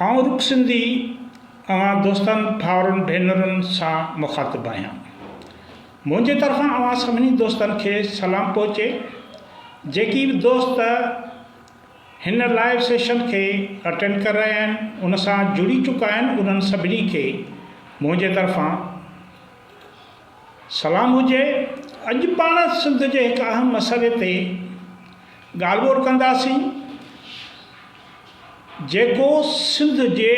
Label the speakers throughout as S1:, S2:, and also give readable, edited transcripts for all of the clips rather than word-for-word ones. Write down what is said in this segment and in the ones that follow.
S1: आउं रुख सिंधी अवां दोस्तनि भाउरनि भेनरुनि सां मुखातिबु आहियां। मुंहिंजे तरफ़ां अवां सभिनी दोस्तनि खे सलाम पहुचे। जेकी बि दोस्त हिन लाइव सेशन खे अटेंड करे रहिया आहिनि, उन सां जुड़ी चुका आहिनि, उन्हनि सभिनी खे मुंहिंजे तरफ़ां सलाम हुजे। अॼु पाण सिंध जे हिकु अहम मसइले ते ॻाल्हि ॿोल कंदासीं, जेको सिंध जे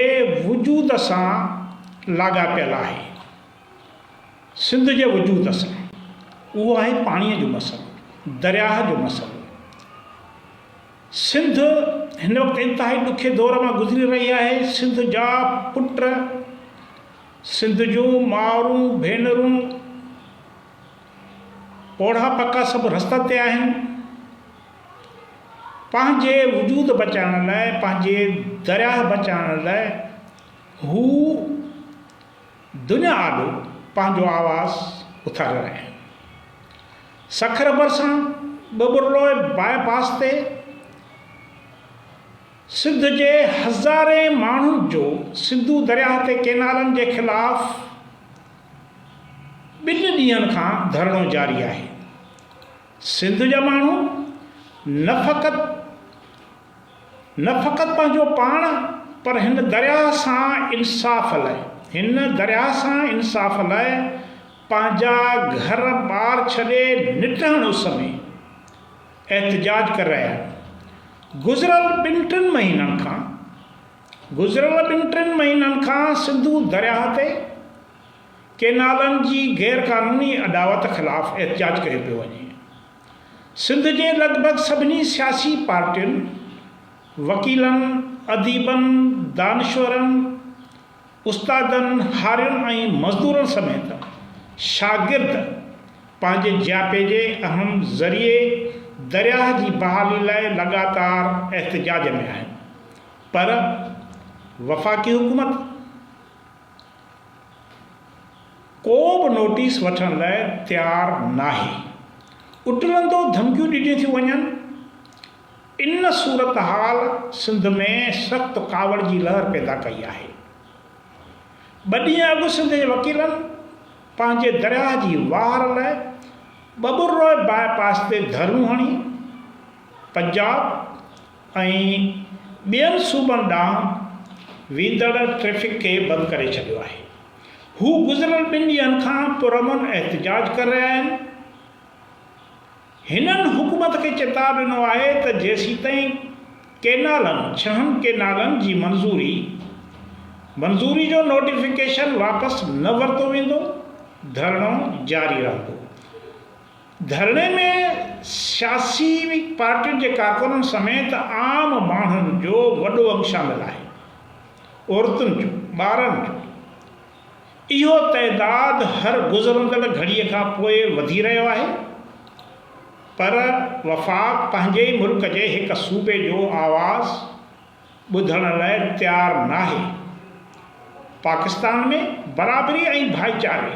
S1: वजूद सां लाॻापियल आहे। सिंध जे वजूद सां उहो आहे पाणीअ जो मसइलो, दरियाह जो मसइलो। सिंध हिन वक़्तु इंतिहाई ॾुखे दौर मां गुज़री रही आहे। सिंध जा पुट, सिंध जूं माउरूं भेनरूं पोढ़ा पका सभु रस्ते ते आहिनि। पंहिंजे वजूद बचाइण लाइ, पंहिंजे दरियाह बचाइण लाइ हू दुनिया आॾो पंहिंजो आवाज़ उथारे रहिया आहिनि। सखर भरिसां बबुरलोय बाईपास ते सिंध जे हज़ारे माण्हुनि जो सिंधू दरियाह ते केनालनि जे ख़िलाफ़ 2 ॾींहंनि खां धरणो जारी आहे। सिंध जा माण्हू न फ़क़ति पंहिंजो पाण, पर हिन दरियाह सां इंसाफ़ लाइ पंहिंजा घर ॿार छॾे निटण उस में एहतजाज करे रहिया आहिनि। गुज़िरियल 2-3 महीननि खां सिंधू दरियाह ते केनालनि जी गैर क़ानूनी अदावत ख़िलाफ़ एहतजाज कयो पियो वञे। सिंध जे लॻभॻि सभिनी सियासी पार्टियुनि, वकीलनि, अदीबनि, दानिश्वरनि, उस्तादनि, हारियुनि ऐं मज़दूरनि समेत शागिर्द पंहिंजे जापे जे अहम ज़रिए दरियाह जी बहाली लाइ लगातार एहतजाज में आहिनि। पर वफ़ाक़ी हुकूमत को बि नोटिस वठण लाइ तयारु नाहे। उटलंदो धमकियूं ॾिनियूं थियूं वञनि। इन सूरत हाल सिंध में सख़्तु कावड़ जी लहर पैदा कई आहे। 2 ॾींहं अॻु सिंध जे वकीलनि पंहिंजे दरियाह जी वार लाइ बबुरलोय बाईपास ते धरणियूं हणी पंजाब ऐं ॿियनि सूबनि ॾांहुं वेंदड़ ट्रैफ़िक खे बंदि करे छॾियो आहे। हू गुज़िरियल 2 ॾींहंनि खां पुरअमन एहतजाज करे रहिया आहिनि। हिननि हुकूमत खे चेताव ॾिनो आहे त जेसीं ताईं केनालनि 6 केनालनि जी मंज़ूरी जो नोटिफिकेशन वापसि न वरितो वेंदो, धरणो जारी रहंदो। धरणे में सियासी पार्टियुनि जे कारकुननि समेत आम माण्हुनि जो वॾो अंग शामिल आहे। औरतुनि जो, ॿारनि जो इहो तइदाद हर गुज़रंदड़ घड़ीअ खां पोइ वधी रहियो आहे। पर वफ़ाक़ पंहिंजे ई मुल्क जे हिकु सूबे जो आवाज़ ॿुधण लाइ तयारु नाहे। पाकिस्तान में बराबरी ऐं भाईचारे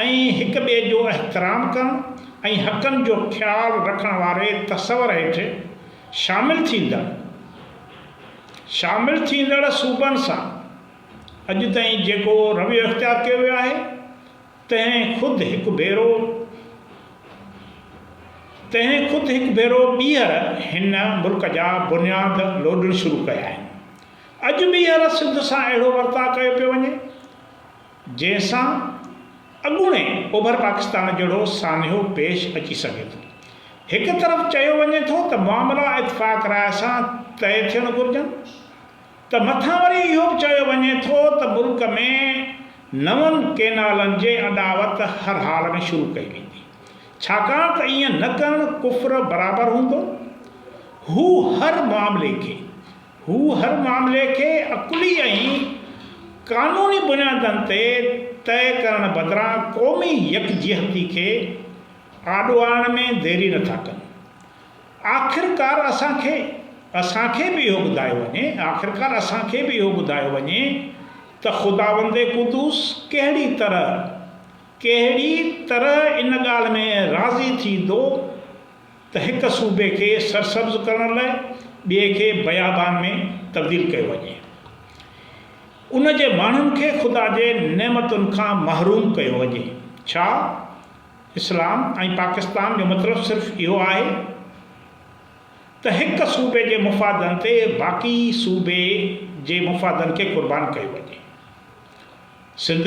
S1: ऐं हिक ॿिए जो एहतराम करणु ऐं हक़नि जो ख़्यालु रखण वारे तसवर हेठि शामिल थींदड़ सूबनि सां अॼु ताईं जेको रवैयो इख़्तियार कयो वियो आहे, तंहिं ख़ुदि हिकु भेरो ॿीहर हिन मुल्क जा बुनियाद लोॾण शुरू कया आहिनि। अॼु ॿीहर सिंध सां अहिड़ो वर्ताउ कयो पियो वञे जंहिंसां अॻूणे ओभर पाकिस्तान जहिड़ो सान्हो पेश अची सघे थो। हिकु तरफ़ चयो वञे थो त मामला इतफ़ाक़ राय सां तइ थियणु घुरिजनि, त मथां वरी इहो बि चयो वञे थो त मुल्क में 9 केनालनि जे अदावत हर हाल में शुरू कई वेंदी, छाकाणि त ईअं न करणु कुफ्र बराबरि हूंदो। हू हर मामले खे अकुली ऐं क़ानूनी बुनियादनि ते तइ करण बदिरां क़ौमी यकजहती खे आॾो आणण में देरी नथा कनि। आख़िरकार असांखे बि इहो ॿुधायो वञे त ख़ुदावंदे क़ुदूस कहिड़ी तरह इन ॻाल्हि में राज़ी थींदो त हिकु सूबे खे सरसब्ज़ करण लाइ ॿिए खे बयाबान में तब्दील कयो वञे। उन जे माण्हुनि खे ख़ुदा जे नेमतुनि खां महरूम कयो वञे। छा इस्लाम ऐं पाकिस्तान जो मतिलबु सिर्फ़ु इहो आहे त हिक सूबे जे मुफ़ादनि ते बाक़ी सूबे जे मुफ़ादनि खे क़ुर्बान कयो वञे। सिंध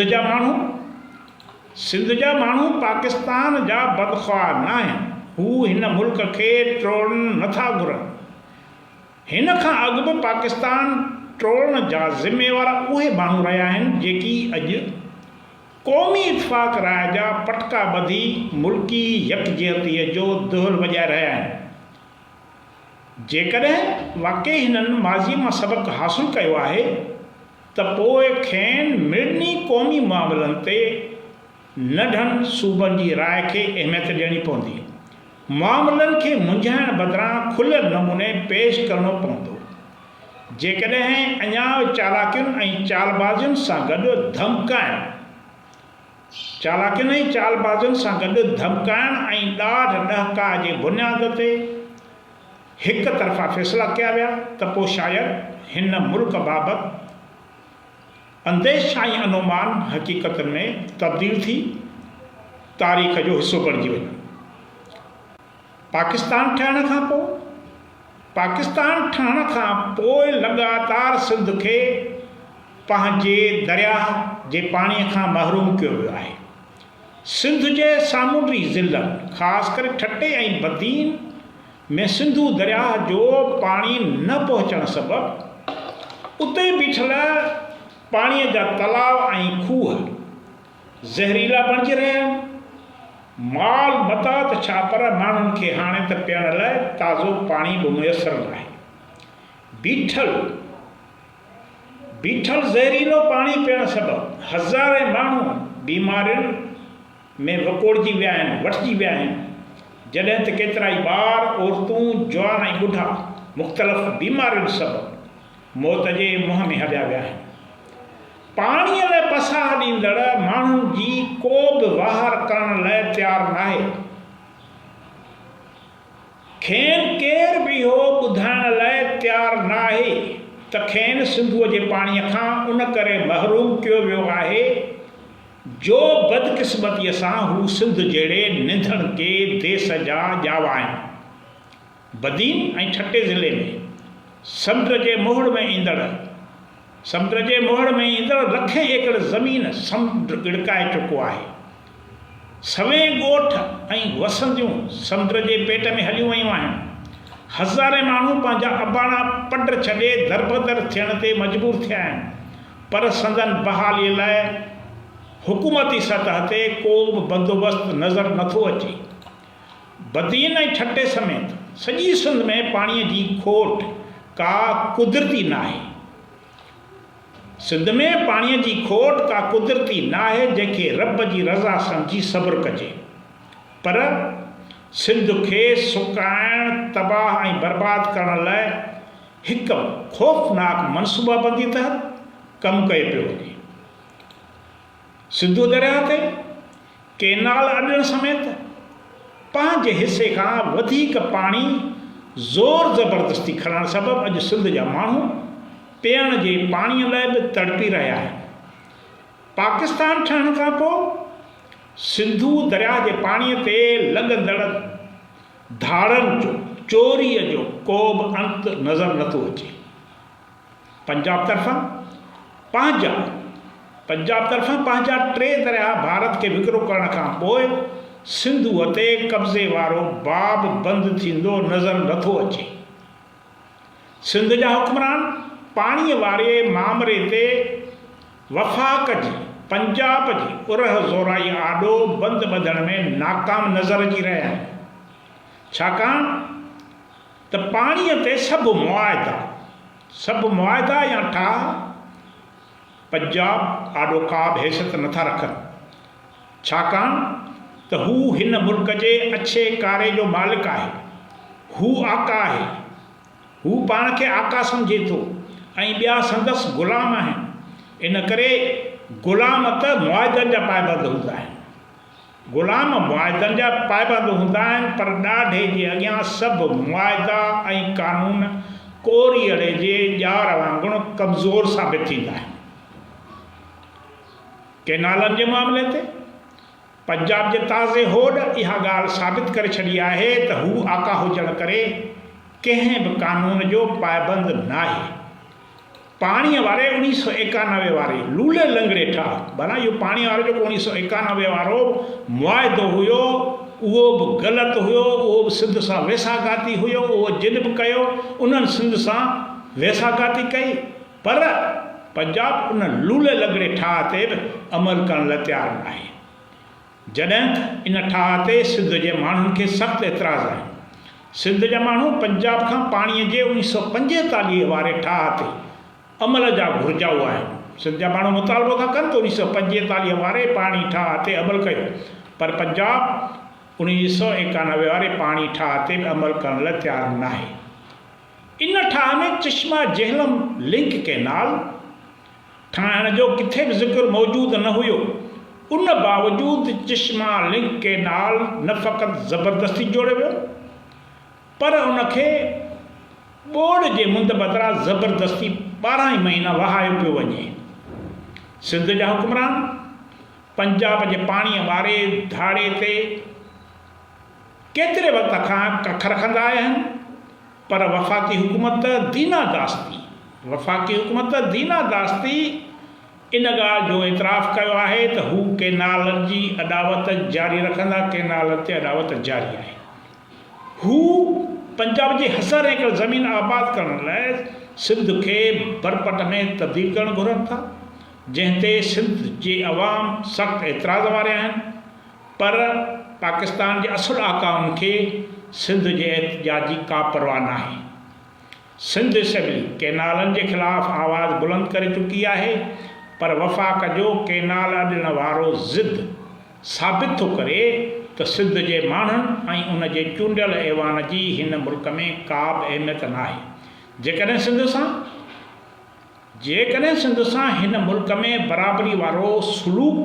S1: जा माण्हू पाकिस्तान जा बदख़्वाह न आहिनि। हू हिन मुल्क खे टोड़ण नथा घुरनि। हिन खां अॻु बि पाकिस्तान टोड़ण जा ज़िम्मेवार उहे माण्हू रहिया आहिनि जेकी अॼु क़ौमी इतफ़ाक़ राय जा पटका ॿधी मुल्की यकजहतीअ जो दोहल वॼाए रहिया आहिनि। जेकॾहिं वाक़ई हिननि माज़ी मां सबक़ हासिल कयो आहे त पोइ खेनि मिड़नी क़ौमी मामलनि ते नंढनि सूबनि जी राय खे अहमियत ॾियणी पवंदी। मामलनि खे मुंझाइण बदिरां खुलियल नमूने पेश करणो पवंदो। जेकॾहिं अञा चालाकियुनि ऐं चालबाज़ियुनि सां गॾु धमकाइण ऐं ॾाढ ॾहका जे बुनियाद ते हिक तरफ़ा फ़ैसिला कया विया त पोइ शायदि हिन मुल्क बाबति अंदेशा ऐं अनुमान हक़ीक़तनि में तब्दील थी तारीख़ जो हिसो बणिजी वञे। पाकिस्तान ठहण खां पोइ लगातार सिंध खे पंहिंजे दरिया जे पाणीअ खां महरूम कयो वियो आहे। सिंध जे सामूंडी ज़िलनि ख़ासि करे ठटे ऐं बदीन में सिंधू दरिया जो पाणी न पहुचण सबबि उते बीठल पाणीअ जा तलाव ऐं खूह ज़हरीला बणिजी रहिया आहिनि। माल मता त छा पर माण्हुनि खे हाणे त पीअण लाइ ताज़ो पाणी बि मुयसरु न आहे। बीठल ज़हरीलो पाणी पीअण सबबि हज़ारे माण्हू बीमारियुनि में वकोड़जी विया आहिनि, जॾहिं त केतिरा ई ॿार, औरतूं, जवान ऐं ॿुढा मुख़्तलिफ़ बीमारियुनि सबबि मौत जे मुंहं में हलिया विया आहिनि। पाणीअ लाइ पसाह ॾींदड़ माण्हुनि जी को बि वहार करण लाइ तयारु न आहे। खेनि केर बि इहो ॿुधाइण लाइ तयारु न आहे त खेनि सिंधूअ जे पाणीअ खां उन करे महरूम कयो वियो आहे जो बदकिस्मतीअ सां हू सिंध जहिड़े निंधण के देश जा ॼावा आहिनि। बदीन ऐं ठटे ज़िले में समुंड जे मोहड़ में ईंदड़ लखें एकड़ ज़मीन समुंड गिड़काए चुको आहे। सवें ॻोठ ऐं वसंदियूं समुंड जे पेट में हलियूं वयूं आहिनि। हज़ारे माण्हू पंहिंजा अबाणा पड छॾे दरबदर थियण ते मजबूर थिया आहिनि, पर संदन बहालीअ लाइ हुकूमती सतह ते को बि बंदोबस्तु नज़र नथो अचे। बदीन ऐं ठटे समेत सॼी सिंध में पाणीअ जी खोट का कुदरती न आहे। सिंध में पाणीअ जी खोट का कुदरती न आहे जंहिंखे रब जी रज़ा सम्झी सब्र कजे, पर सिंध खे सुकाइण, तबाह ऐं बर्बाद करण लाइ हिकु ख़ौफ़नाक मनसूबाबंदी तहत कमु कयो पियो वञे। सिंधू दरिया ते केनाल अॾण समेत पंहिंजे हिसे खां वधीक पाणी ज़ोर ज़बरदस्ती खणण सबबि अॼु सिंध जा माण्हू पीअण जे पाणीअ लाइ बि तड़पी रहिया आहिनि। पाकिस्तान ठहण खां पोइ सिंधू दरिया जे पाणीअ ते लॻंदड़ धाड़नि जो, चोरीअ जो को बि अंत नज़र नथो अचे। पंजाब तरफ़ां पंहिंजा 3 दरिया भारत खे विकिरो करण खां पोइ सिंधूअ ते कब्ज़े वारो बाब बंदि थींदो नज़र नथो अचे। सिंध जा हुक्मरान पाणीअ वारे मामले ते वफ़ाक़ जी, पंजाब जी उरह ज़ोराई आॾो बंदि ॿधण में नाकाम नज़र अची रहिया आहिनि, छाकाणि त पाणीअ ते सभु मुआइदा या ठाह पंजाब आॾो का बि हैसियत नथा रखनि, छाकाणि त हू हिन मुल्क जे अछे कारे जो मालिक आहे। हू आका आहे, हू पाण खे आका सम्झे थो ऐं ॿिया संदसि ग़ुलाम आहिनि। इन करे ग़ुलाम त मुआइदनि जा पाइबंद हूंदा आहिनि, पर ॾाढे जे अॻियां सभु मुआइदा ऐं कानून कोरीअड़े जे ॼार वांगुरु कमज़ोर साबित थींदा आहिनि। केनालनि जे मामले ते पंजाब जे ताज़े होड़ इहा ॻाल्हि साबित करे छॾी आहे त हू आका हुजण करे कंहिं बि कानून जो पाबंद न आहे। पाणीअ वारे 1991 वारे लूले लंगड़े ठाह भला इहो पाणी वारो जेको 1991 वारो मुआइदो हुयो उहो बि ग़लति हुयो, उहो बि सिंध सां वेसाघाती हुयो, उहो जिन बि कयो उन्हनि सिंध सां वेसाघाती कई, पर पंजाब उन लूले लंगड़े ठाह ते बि अमल करण लाइ तयारु न आहे। जॾहिं त इन ठाह ते सिंध जे माण्हुनि खे सख़्तु एतिराज़ आहे। सिंध जा माण्हू पंजाब खां पाणीअ जे 1945 वारे ठाह ते अमल जा घुरिजाऊ आहिनि। सिंध जा माण्हू मुतालबो था कनि त 1945 वारे पाणी ठाह ते अमल कयो, पर पंजाब 1991 वारे पाणी ठाह ते बि अमल करण लाइ तयारु न आहे। इन ठाह में चश्मा जहलम लिंक केनाल ठाहिण जो किथे बि ज़िक्र मौजूदु न हुयो। उन बावजूदि चश्मा लिंक केनाल न फ़क़ति ज़बरदस्ती जोड़ियो वियो, पर उनखे ॿोड़ जे मुंद बदिरां ज़बरदस्ती 12 महीना वहायो पियो वञे। सिंध जा हुक्मरान पंजाब जे पाणीअ वारे धाड़े ते केतिरे वक़्त खां कख रखंदा आया आहिनि, पर वफ़ाक़ी हुकूमत दीना दास्ती इन ॻाल्हि जो एतिराफ़ कयो आहे त हू केनालनि जी अॾावत जारी रखंदा, केनालनि ते अॾावत जारी आहे। हू पंजाब जी हज़ार एकड़ ज़मीन आबाद करण लाइ सिंध खे बरपट में तब्दील करणु घुरनि था, जंहिं ते सिंध जे अवाम सख़्तु एतिराज़ वारिया आहिनि, पर पाकिस्तान जे असुल आकाउनि खे सिंध जे एहतिजाज जी का परवाह न आहे। सिंध असेंबली केनालनि जे ख़िलाफ़ु आवाज़ बुलंद करे चुकी आहे, पर वफ़ाक़ जो केनाल ॾिण वारो ज़िद साबित थो करे त सिंध जे माण्हुनि ऐं उन जे चूंडियल ऐवान जी हिन मुल्क में का बि अहमियत न आहे। जेकॾहिं सिंध सां हिन मुल्क में बराबरी वारो सलूक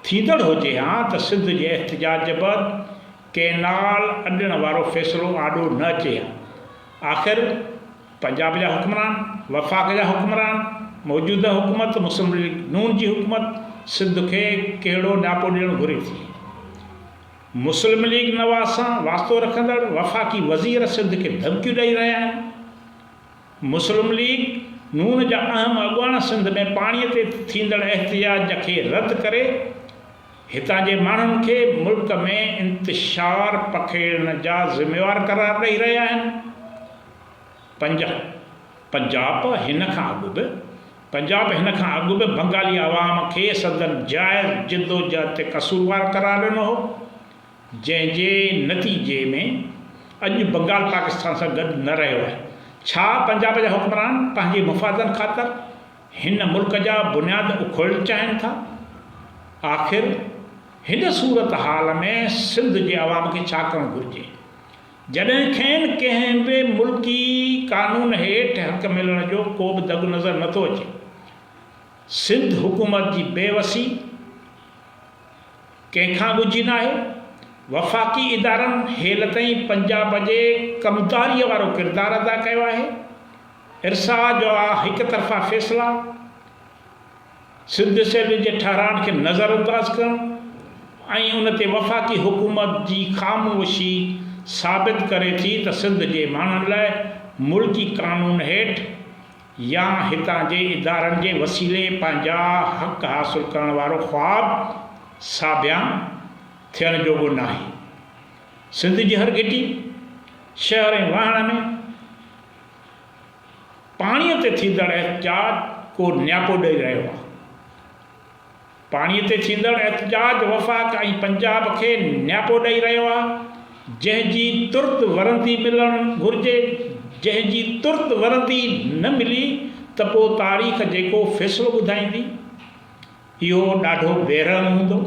S1: थींदड़ हुजे हा त सिंध जे एहतिजाज बैदि केनाल अॾण वारो फ़ैसिलो आॾो न अचे हा। आख़िर पंजाब जा हुक्मरान, वफ़ाक़ जा हुक्मरान, मौजूदा हुकूमत मुस्लिम लीग नून जी हुकूमत सिंध खे कहिड़ो न्यापो ॾियणु घुरे थी। मुस्लिम लीग नवाज़ सां वास्तो रखंदड़ वफ़ाक़ी वज़ीर सिंध खे धमकियूं ॾेई रहिया आहिनि। मुस्लिम लीग नून जा अहम अॻुवान सिंध में पाणीअ ते थींदड़ एहतिजाज खे रद्द करे हितां जे माण्हुनि खे मुल्क में इंतिशार पखेड़ण जा ज़िम्मेवार करार ॾेई रहिया आहिनि। पंजाब हिन खां अॻु बि बंगाली आवाम खे सदन जाइज़ जिदोजहद ते कसूरवार करार ॾिनो हो, जंहिंजे नतीजे में अॼु बंगाल पाकिस्तान सां गॾु न रहियो आहे। छा पंजाब जा हुक्मरान पंहिंजे मुफ़ादनि ख़ातिर हिन मुल्क जा बुनियाद उखोड़णु चाहिनि था? आख़िर हिन सूरत हाल में सिंध जे अवाम खे छा करणु घुरिजे? जॾहिं खेनि कंहिं बि मुल्की कानून हेठि हक़ मिलण जो को बि दग नज़र नथो अचे। सिंध हुकूमत जी बेवसी कंहिंखां ॻुझी न आहे। वफ़ाक़ी इदारनि हेल ताईं पंजाब जे कमदारीअ वारो किरदारु अदा कयो आहे। इरसा जो हिक तरफ़ा फ़ैसिला सिंध असेंबली जे ठहरान खे नज़रअंदाज़ करणु ऐं उन ते वफ़ाक़ी हुकूमत जी ख़ामोशी साबित करे थी त सिंध जे माण्हुनि लाइ मुल्की कानून हेठि या हितां जे इदारनि जे वसीले पंहिंजा हक़ हासिल करण वारो ख़्वाब साबियां थियण जोॻो न आहे। सिंध जी हर घिटी शहर ऐं वाहण में पाणीअ ते थींदड़ एहतिजाज को न्यापो ॾेई रहियो आहे। पाणीअ ते थींदड़ एहतिजाज वफ़ाक़ ऐं पंजाब खे न्यापो ॾेई रहियो आहे, जंहिंजी तुर्त वरंदी मिलणु घुरिजे। जंहिंजी तुर्त वरंदी न मिली त पोइ तारीख़ जेको फ़ैसिलो ॿुधाईंदी इहो ॾाढो बेरहम हूंदो।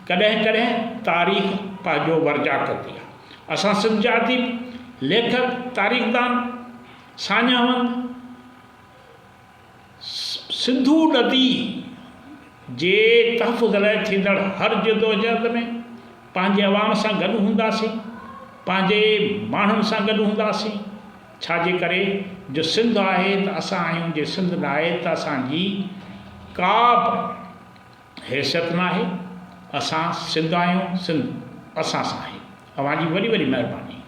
S1: कॾहिं कॾहिं तारीख़ पंहिंजो वर्जा कंदी आहे। असां सिंध जा अदीब, लेखक, तारीख़दान, सान्यावंद सिंधू नदी जे तहफ़ुज़ लाइ थींदड़ हर जदोजहद में पंहिंजे अवाम सां गॾु हूंदासीं, पंहिंजे माण्हुनि सां गॾु हूंदासीं। छाजे करे जो सिंध आहे त असां आहियूं, जे सिंध न आहे त असांजी का बि हैसियत न आहे। असां सिंध आहियूं, सिंध असां सां आहे। अव्हां जी वॾी वॾी महिरबानी।